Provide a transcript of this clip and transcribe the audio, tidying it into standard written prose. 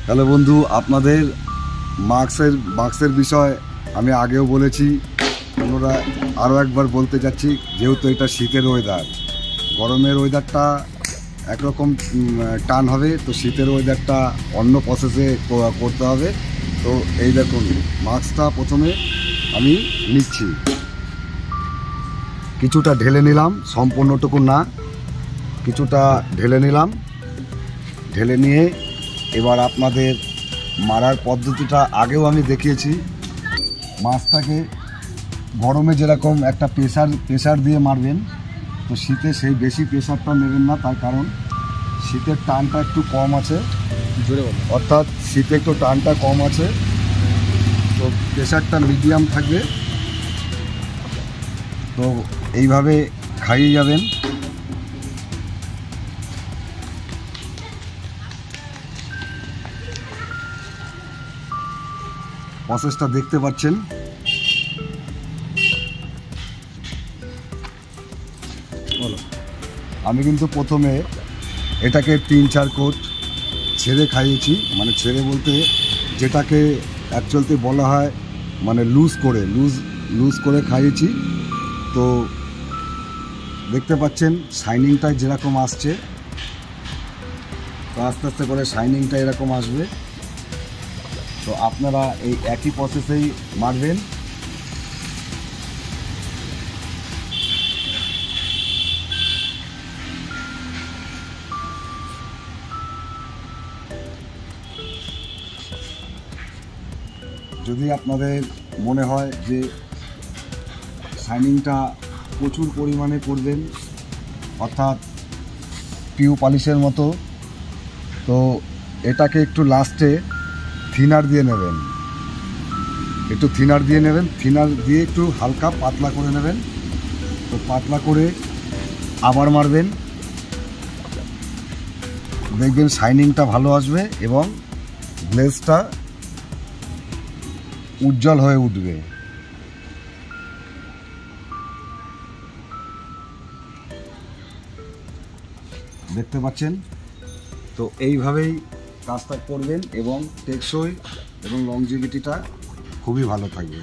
Hello বন্ধু, আপনাদের মাস্কের বিষয় আমি আগেও বলেছি, পুনরায় আরও একবার বলতে যাচ্ছি। যেহেতু এটা শীতের ওয়েদার, গরমের ওয়েদারটা একরকম টান হবে, তো শীতের ওয়েদারটা অন্য প্রসেসে করতে হবে। তো এই দেখুন, মাস্কটা প্রথমে আমি নিচ্ছি, কিছুটা ঢেলে নিলাম, সম্পূর্ণটুকু না, কিছুটা ঢেলে নিলাম। ঢেলে নিয়ে এবার আপনাদের মারার পদ্ধতিটা আগেও আমি দেখিয়েছি। মাছটাকে গরমে যেরকম একটা প্রেসার দিয়ে মারবেন, তো শীতে সেই বেশি প্রেসারটা নেবেন না, তার কারণ শীতের টানটা একটু কম আছে, অর্থাৎ শীতে একটু টানটা কম আছে, তো প্রেসারটা মিডিয়াম থাকবে। তো এইভাবে খাইয়ে যাবেন। প্রসেসটা দেখতে পাচ্ছেন। আমি কিন্তু প্রথমে এটাকে 3-4 কোট ছেড়ে খাইয়েছি, মানে ছেড়ে বলতে যেটাকে অ্যাকচুয়ালতে বলা হয় মানে লুজ করে খাইয়েছি। তো দেখতে পাচ্ছেন শাইনিংটা যেরকম আসছে, তো আস্তে আস্তে করে শাইনিংটা এরকম আসবে। তো আপনারা এই একই প্রসেসেই মারবেন। যদি আপনাদের মনে হয় যে শাইনিংটা প্রচুর পরিমাণে করবেন, অর্থাৎ পিউ পলিশের মতো, তো এটাকে একটু লাস্টে থিনার দিয়ে নেবেন, থিনার দিয়ে একটু হালকা পাতলা করে নেবেন। তো পাতলা করে আবার মারবেন, দেখবেন শাইনিংটা ভালো আসবে এবং গ্লেজটা উজ্জ্বল হয়ে উঠবে। দেখতে পাচ্ছেন? তো এইভাবেই কাজটা করবেন এবং টেকসই এবং লংজিভিটিটা খুবই ভালো থাকবে।